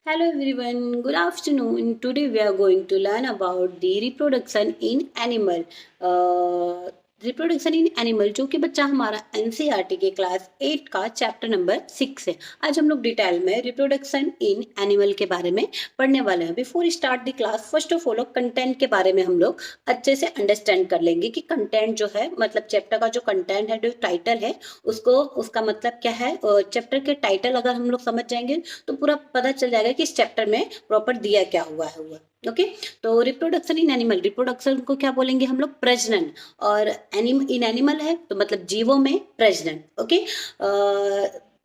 Hello everyone, good afternoon. Today we are going to learn about the reproduction in animal. Reproduction in animal जो कि बच्चा हमारा NCERT के class 8 का chapter number 6 है। आज हम लोग डिटेल में रिप्रोडक्शन इन एनिमल के बारे में पढ़ने वाले हैं। Before start the class first of all content के बारे में हम लोग अच्छे से अंडरस्टैंड कर लेंगे कि कंटेंट जो है मतलब चैप्टर का जो कंटेंट है, जो टाइटल है उसको उसका मतलब क्या है। चैप्टर के टाइटल अगर हम लोग समझ जाएंगे तो पूरा पता चल जाएगा कि इस चैप्टर में प्रॉपर दिया क्या हुआ। ओके तो रिप्रोडक्शन इन एनिमल, रिप्रोडक्शन को क्या बोलेंगे हम लोग? प्रजनन। और इन एनिमल है तो मतलब जीवों में प्रजनन। ओके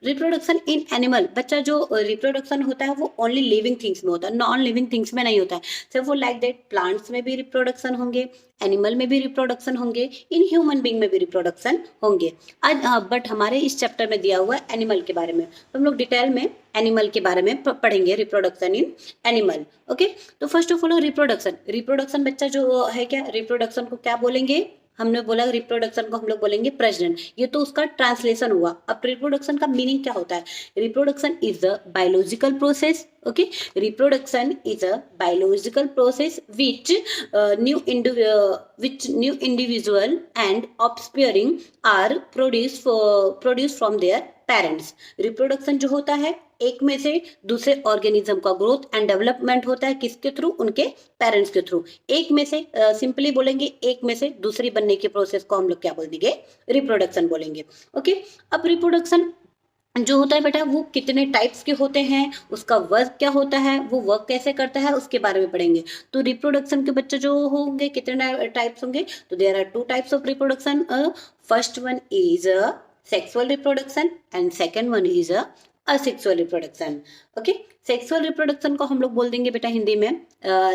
रिप्रोडक्शन इन एनिमल, बच्चा जो रिप्रोडक्शन होता है वो ओनली लिविंग थिंग्स में होता है, नॉन लिविंग थिंग्स में नहीं होता है। सिर्फ वो लाइक दैट प्लांट्स में भी रिप्रोडक्शन होंगे, एनिमल में भी रिप्रोडक्शन होंगे, इन ह्यूमन बींग में भी रिप्रोडक्शन होंगे। आज बट हमारे इस चैप्टर में दिया हुआ है एनिमल के बारे में, तो हम लोग डिटेल में एनिमल के बारे में पढ़ेंगे, रिप्रोडक्शन इन एनिमल। ओके तो first of all reproduction, reproduction बच्चा जो है क्या, रिप्रोडक्शन को क्या बोलेंगे? हमने बोला रिप्रोडक्शन को हम लोग बोलेंगे प्रजनन। ये तो उसका ट्रांसलेशन हुआ। अब रिप्रोडक्शन का मीनिंग क्या होता है? Reproduction is a biological process. Okay reproduction is a biological process which new individual and offspring are produced from their parents. Reproduction जो होता है एक में से दूसरे ऑर्गेनिज्म का ग्रोथ एंड डेवलपमेंट होता है, किसके थ्रू? उनके पेरेंट्स के थ्रू। एक में से सिंपली बोलेंगे, एक में से दूसरी बनने के प्रोसेस को हम लोग क्या बोलेंगे? रिप्रोडक्शन बोलेंगे। ओके अब रिप्रोडक्शन जो होता है बेटा वो कितने टाइप्स के होते हैं, उसका वर्क क्या होता है, वो वर्क कैसे करता है, उसके बारे में पढ़ेंगे। तो रिप्रोडक्शन के बच्चे जो होंगे कितने टाइप्स होंगे? तो there are two types of reproduction. First one is sexual reproduction and second one is asexual reproduction. Okay sexual reproduction को हम लोग बोल देंगे बेटा हिंदी में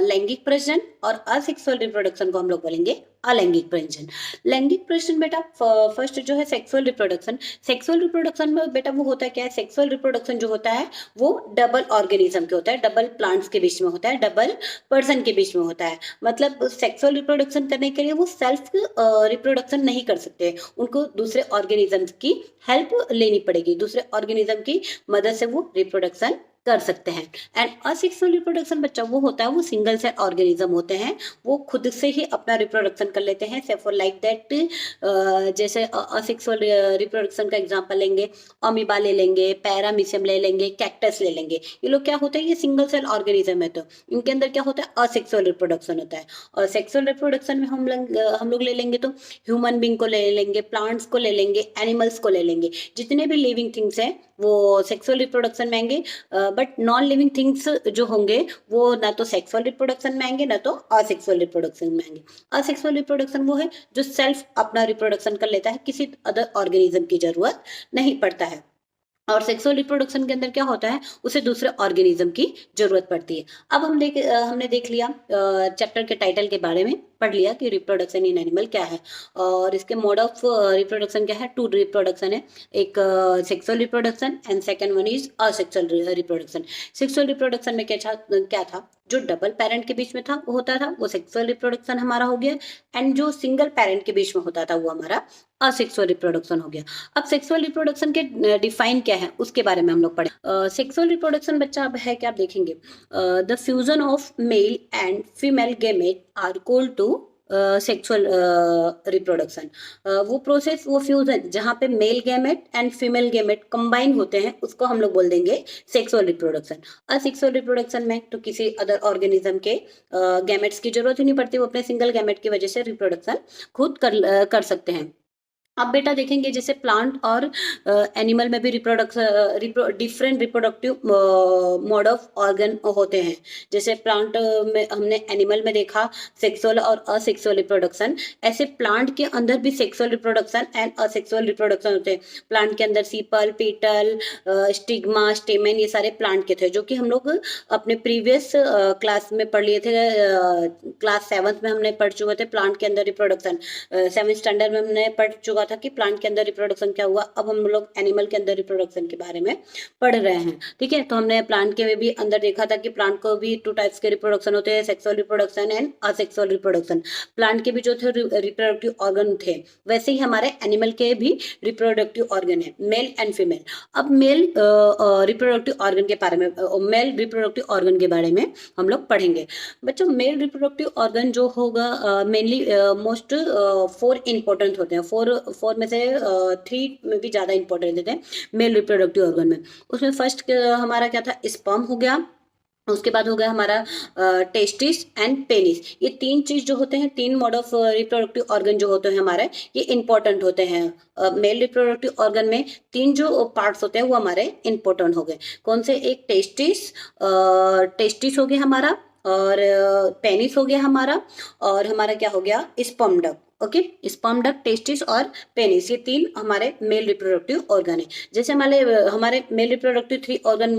लैंगिक प्रजनन, और असेक्सुअल रिप्रोडक्शन को हम लोग बोलेंगे अलैंगिक प्रजनन। लैंगिक प्रजनन बेटा फर्स्ट जो है सेक्सुअल रिप्रोडक्शन। सेक्सुअल रिप्रोडक्शन में बेटा वो होता है क्या है? सेक्सुअल रिप्रोडक्शन जो होता है वो डबल ऑर्गेनिज्म के होता है, डबल प्लांट्स के बीच में होता है, डबल पर्सन के बीच में होता है। मतलब सेक्सुअल रिप्रोडक्शन करने के लिए वो सेल्फ रिप्रोडक्शन नहीं कर सकते, उनको दूसरे ऑर्गेनिज्म की हेल्प लेनी पड़ेगी, दूसरे ऑर्गेनिज्म की मदद से वो रिप्रोडक्शन कर सकते हैं। एंड असेक्सुअल रिप्रोडक्शन बच्चा वो होता है, वो सिंगल सेल ऑर्गेनिज्म होते हैं, वो खुद से ही अपना रिप्रोडक्शन कर लेते हैं। फॉर लाइक दैट जैसे असेक्सुअल रिप्रोडक्शन का एग्जांपल लेंगे, अमीबा ले लेंगे, पैरामीशियम ले लेंगे, कैक्टस ले लेंगे। ये लोग क्या होते हैं? ये सिंगल सेल ऑर्गेनिज्म है, तो इनके अंदर क्या होता है? असेक्सुअल रिप्रोडक्शन होता है। और सेक्सुअल रिप्रोडक्शन में हम लोग ले लेंगे तो ह्यूमन बींग को ले लेंगे, प्लांट्स को ले लेंगे, एनिमल्स को ले लेंगे, जितने भी लिविंग थिंग्स हैं वो सेक्सुअल रिप्रोडक्शन में आएंगे। बट नॉन लिविंग थिंग्स जो होंगे वो ना तो सेक्सुअल रिप्रोडक्शन में आएंगे ना तो असेक्सुअल रिप्रोडक्शन में आएंगे। असेक्सुअल रिप्रोडक्शन वो है जो सेल्फ अपना रिप्रोडक्शन कर लेता है, किसी अदर ऑर्गेनिज्म की जरूरत नहीं पड़ता है। और सेक्सुअल रिप्रोडक्शन के अंदर क्या होता है? उसे दूसरे ऑर्गेनिज्म की जरूरत पड़ती है। अब हमने देख लिया चैप्टर के टाइटल के बारे में, पढ़ लिया कि रिप्रोडक्शन इन एनिमल क्या है और इसके मोड ऑफ रिप्रोडक्शन क्या है। टू रिप्रोडक्शन है, एक sexual reproduction and second one is asexual reproduction. Sexual reproduction में क्या था? जो डबल पेरेंट के बीच में था वो होता था, वो सेक्सुअल रिप्रोडक्शन हमारा हो गया। एंड जो सिंगल पेरेंट के बीच में होता था वो हमारा असेक्सुअल रिप्रोडक्शन हो गया। अब सेक्सुअल रिप्रोडक्शन के डिफाइन क्या है उसके बारे में हम लोग पढ़े। सेक्सुअल रिप्रोडक्शन बच्चा अब है क्या, आप देखेंगे the fusion of male and female gamete are called to sexual reproduction. वो प्रोसेस, वो फ्यूजन जहाँ पे male gamete and female gamete combine होते हैं उसको हम लोग बोल देंगे सेक्सुअल रिप्रोडक्शन। असेक्सुअल रिप्रोडक्शन में तो किसी अदर ऑर्गेनिज्म के गैमेट्स की जरूरत ही नहीं पड़ती, वो अपने सिंगल गैमेट की वजह से रिप्रोडक्शन खुद कर सकते हैं। अब बेटा देखेंगे जैसे प्लांट और एनिमल में भी different reproductive mode of organ होते हैं। जैसे प्लांट में हमने एनिमल में देखा सेक्सुअल और असेक्सुअल रिप्रोडक्शन, ऐसे प्लांट के अंदर भी sexual reproduction and asexual reproduction होते हैं। प्लांट के अंदर सीपल, पीटल, स्टिग्मा, स्टेमेन, ये सारे प्लांट के थे जो कि हम लोग अपने प्रीवियस क्लास में पढ़ लिए थे। क्लास 7th में हमने पढ़ चुके थे प्लांट के अंदर रिप्रोडक्शन, 7th स्टैंडर्ड में हमने पढ़ चुका था कि प्लांट के अंदर रिप्रोडक्शन क्या हुआ, अब हम लोग एनिमल के अंदर रिप्रोडक्शन के बारे में पढ़ रहे हैं। ठीक है, तो हमने प्लांट के में भी अंदर देखा था कि प्लांट को भी 2 टाइप्स के रिप्रोडक्शन होते हैं, sexual reproduction and asexual reproduction. Plant के भी जो थे रिप्रोडक्टिव ऑर्गन थे, वैसे ही हमारे एनिमल के भी रिप्रोडक्टिव ऑर्गन है, मेल एंड फीमेल। अब मेल रिप्रोडक्टिव ऑर्गन के बारे में, मेल रिप्रोडक्टिव ऑर्गन के बारे में हम लोग पढ़ेंगे। बच्चों मेल रिप्रोडक्टिव ऑर्गन जो होगा मेनली मोस्ट 4 इंपॉर्टेंट होते हैं, 4 में से 3 में भी ज्यादा इंपॉर्टेंट होते हैं मेल रिप्रोडक्टिव ऑर्गन में। उसमें फर्स्ट हमारा क्या था, स्पर्म हो गया, उसके बाद हो गया हमारा टेस्टिस एंड पेनिस। ये 3 चीज जो होते हैं, 3 मोड ऑफ रिप्रोडक्टिव ऑर्गन जो होते हैं हमारे, ये इंपॉर्टेंट होते हैं। मेल रिप्रोडक्टिव ऑर्गन में 3 जो पार्ट्स होते हैं वो हमारे इंपॉर्टेंट हो गए। कौन से, एक टेस्टिस हो गया हमारा, और पेनिस हो गया हमारा, और हमारा क्या हो गया, sperm duct. Okay, sperm duct, testis और पेनिस, ये 3 हमारे मेल रिप्रोडक्टिव ऑर्गन है। जैसे हमारे male reproductive 3 organ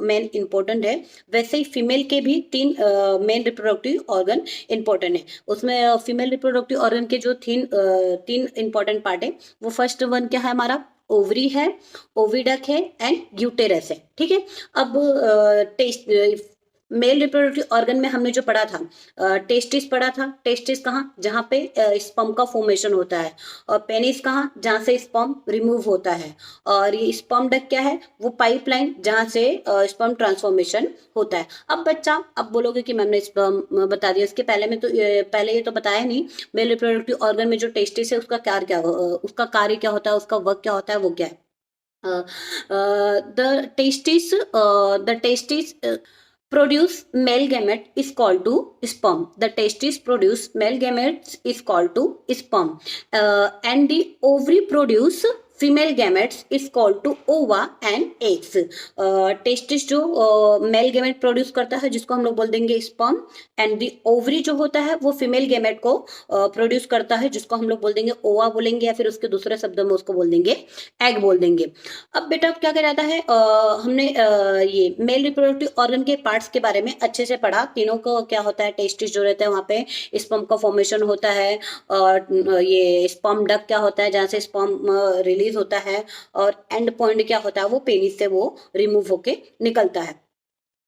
main important है, वैसे ही फीमेल के भी 3 मेन रिप्रोडक्टिव ऑर्गन इंपॉर्टेंट है। उसमें फीमेल रिप्रोडक्टिव ऑर्गन के जो 3 इंपॉर्टेंट पार्ट है, वो फर्स्ट वन क्या है हमारा, ओवरी है, ओविडक है एंड यूटेरस है। ठीक है, अब मेल रिप्रोडक्टिव ऑर्गन में हमने जो पढ़ा था, टेस्टिस पढ़ा था। टेस्टिस कहाँ, जहाँ पे स्पर्म का फॉर्मेशन होता है, और पेनिस कहाँ, जहाँ से स्पर्म रिमूव होता है, और ये स्पर्म डक्ट क्या है, वो पाइपलाइन जहाँ से स्पर्म ट्रांसफॉर्मेशन होता है। अब बच्चा, अब बोलोगे कि मैम ने स्पर्म बता दिया, इसके पहले में तो पहले ये तो बताया नहीं, मेल रिप्रोडक्टिव ऑर्गन में जो टेस्टिस है उसका कार्य क्या होता है, उसका वर्क क्या होता है, वो क्या है। The testis produce male gamete is called to sperm. The testis produce male gametes is called to sperm. And the ovary produce female gametes is called to ova and eggs. Testis जो male gamete produce करता है, जिसको हम लोग बोल देंगे sperm, and the ovary जो होता है वो फीमेल गैमेट को प्रोड्यूस करता है, जिसको हम लोग बोल देंगे ओवा बोलेंगे, या फिर उसके दूसरे शब्दों में उसको बोल देंगे एग बोल देंगे। अब बेटा क्या क्या जाता है, हमने ये मेल रिप्रोडक्टिव ऑर्गन के पार्ट्स के बारे में अच्छे से पढ़ा। तीनों को क्या होता है, टेस्टिस जो रहता है वहाँ पे स्पर्म का फॉर्मेशन होता है, और ये स्पर्म डक्ट क्या होता है, जहाँ से स्पर्म रिलीज होता है, और एंड पॉइंट क्या होता है, वो पेनिस से वो रिमूव होके निकलता है।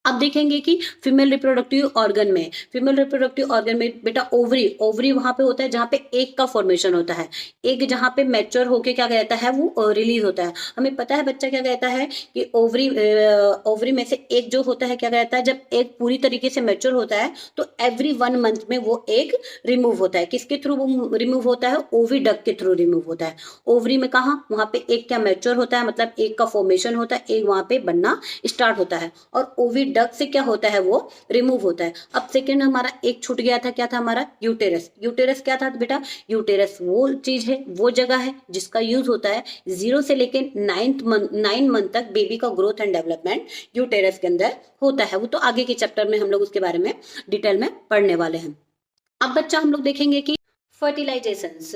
अब देखेंगे कि फीमेल रिप्रोडक्टिव ऑर्गन में बेटा ओवरी वहां पे होता है जहां पे एग का फॉर्मेशन होता है। एग जहां पे मैच्योर होके क्या कहता है, वो रिलीज होता है। हमें पता है बच्चा क्या कहता है कि ओवरी में से एग जो होता है क्या कहता है, जब एग पूरी तरीके से मैच्योर होता है तो एवरी 1 मंथ में वो एग रिमूव होता है। किसके थ्रू रिमूव होता है, ओविडक्ट के थ्रू रिमूव होता है। ओवरी में कहा, वहां पे एग क्या मैच्योर होता है, मतलब एग का फॉर्मेशन होता है, एग वहां पे बनना स्टार्ट होता है, और ओविडक्ट से क्या होता है, वो रिमूव होता है। अब सेकेंड हमारा एक छूट गया था, क्या था हमारा, यूटेरस। यूटेरस क्या था बेटा, यूटेरस वो चीज है, वो जगह है जिसका यूज होता है 0 से लेके 9 मंथ तक बेबी का ग्रोथ एंड डेवलपमेंट यूटेरस के अंदर होता है। वो तो आगे के चैप्टर में हम लोग उसके बारे में डिटेल में पढ़ने वाले हैं। अब बच्चा हम लोग देखेंगे कि फर्टिलाइजेशंस,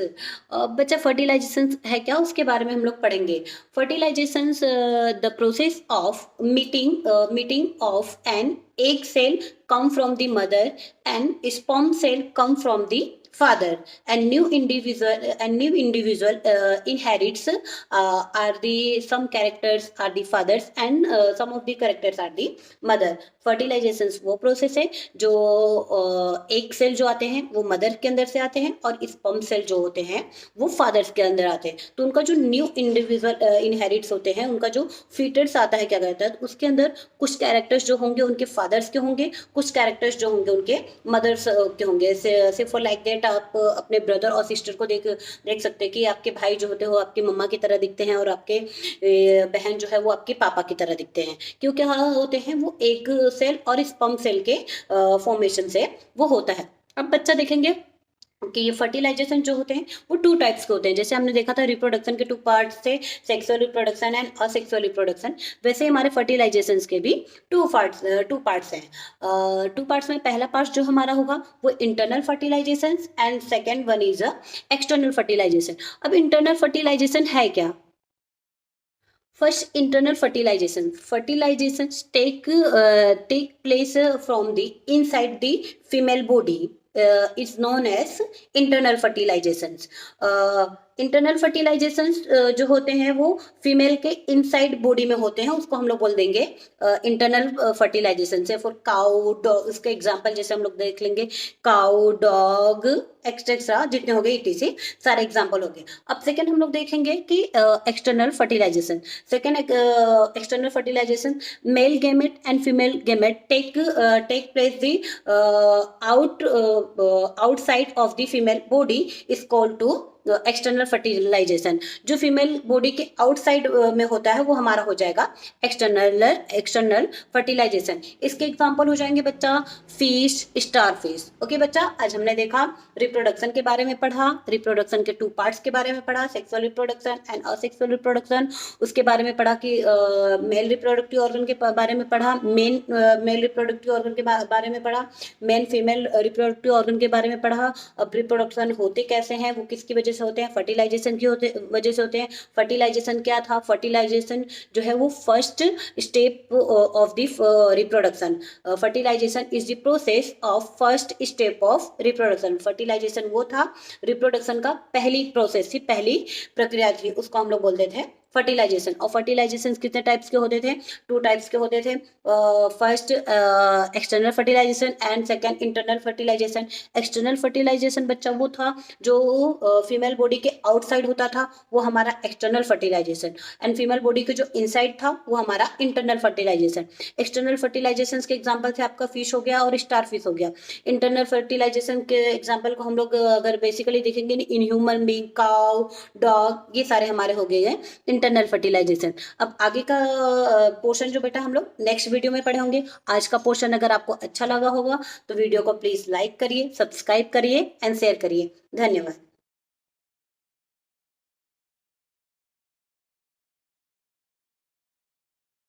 बच्चा फर्टिलाइजेशंस है क्या, उसके बारे में हम लोग पढ़ेंगे। Fertilizations, the process of meeting of an egg cell come from the mother and sperm cell come from the father, and new individual inherits are the some characters are the fathers and some of the characters are the mother. फर्टिलाइजेशंस वो process है जो egg cell जो आते हैं वो mother के अंदर से आते हैं, और स्पर्म सेल जो होते हैं वो फादर्स के अंदर आते हैं। तो उनका जो न्यू इंडिविजुअल इनहेरिट्स होते हैं, उनका जो फीटर्स आता है क्या कहता है, उसके अंदर कुछ कैरेक्टर्स जो होंगे उनके फादर्स के होंगे, कुछ कैरेक्टर्स जो होंगे उनके मदर्स के होंगे। से फॉर लाइक दैट आप अपने ब्रदर और सिस्टर को देख सकते हैं कि आपके भाई जो होते हैं वो आपकी मम्मा की तरह दिखते हैं, और आपके बहन जो है वो आपके पापा की तरह दिखते हैं, क्योंकि होते हैं वो एग सेल और स्पर्म सेल के फॉर्मेशन से वो होता है। अब बच्चा देखेंगे कि ये फर्टिलाइजेशन जो होते हैं वो 2 टाइप्स के होते हैं। जैसे हमने देखा था रिप्रोडक्शन के 2 पार्ट्स थे, sexual reproduction and asexual reproduction, वैसे हमारे फर्टिलाइजेशन के भी 2 पार्ट्स हैं। 2 पार्ट्स में पहला पार्ट जो हमारा होगा वो internal fertilization, and second one is external fertilization. अब इंटरनल फर्टिलाइजेशन है क्या, first internal fertilization take place from the inside the female body is known as internal fertilizations. Internal fertilization जो होते हैं वो फीमेल के इनसाइड बॉडी में होते हैं, उसको हम लोग बोल देंगे इंटरनल फर्टिलाइजेशन। से फॉर काउ डॉग, इसके एग्जांपल जैसे हम लोग देख लेंगे, काउ डॉग एक्सेट्रा, जितने हो गए ETC सारे एग्जांपल हो गए। अब सेकंड हम लोग देखेंगे कि external fertilization. Second external fertilization, male gamete and female gamete take place the outside of the female body is called to external fertilization. जो फीमेल बॉडी के आउटसाइड में होता है वो हमारा हो जाएगा एक्सटर्नल फर्टिलाइजेशन। इसके एग्जांपल हो जाएंगे बच्चा फिश, स्टार फिश। ओके बच्चा, आज हमने देखा रिप्रोडक्शन के बारे में पढ़ा, रिप्रोडक्शन के 2 पार्ट्स के बारे में पढ़ा, sexual reproduction and asexual reproduction. उसके बारे में पढ़ा कि मेल रिप्रोडक्टिव ऑर्गन के बारे में पढ़ा, मेन मेल रिप्रोडक्टिव ऑर्गन के बारे में पढ़ा, मेन फीमेल रिप्रोडक्टिव ऑर्गन के बारे में पढ़ा। अब रिप्रोडक्शन होते कैसे हैं, वो किसकी वजह से होते हैं, फर्टिलाइजेशन की वजह से होते हैं। फर्टिलाइजेशन क्या था, फर्टिलाइजेशन जो है वो first step of the reproduction. Fertilization is the process of first step of reproduction. Fertilization वो था रिप्रोडक्शन का पहली प्रोसेस थी, पहली प्रक्रिया थी, उसको हम लोग बोलते थे फर्टिलाइजेशन। और फर्टिलाइजेशन कितने टाइप्स के होते थे, 2 टाइप्स के होते थे। First external fertilization and second internal fertilization. External fertilization बच्चा वो था जो फीमेल बॉडी के आउटसाइड होता था, वो हमारा external fertilization. And female body के जो इनसाइड था वो हमारा इंटरनल फर्टिलाइजेशन। एक्सटर्नल फर्टिलाइजेशन के एग्जाम्पल थे आपका फिश हो गया और स्टार फिश हो गया। इंटरनल फर्टिलाइजेशन के एग्जाम्पल को हम लोग अगर बेसिकली देखेंगे in human being, cow, dog, ये सारे हमारे हो गए हैं इंटरनल फर्टिलाइजेशन। अब आगे का पोर्शन जो बेटा हम लोग नेक्स्ट वीडियो में पढ़े होंगे। आज का पोर्शन अगर आपको अच्छा लगा होगा तो वीडियो को प्लीज लाइक करिए, सब्सक्राइब करिए एंड शेयर करिए। धन्यवाद।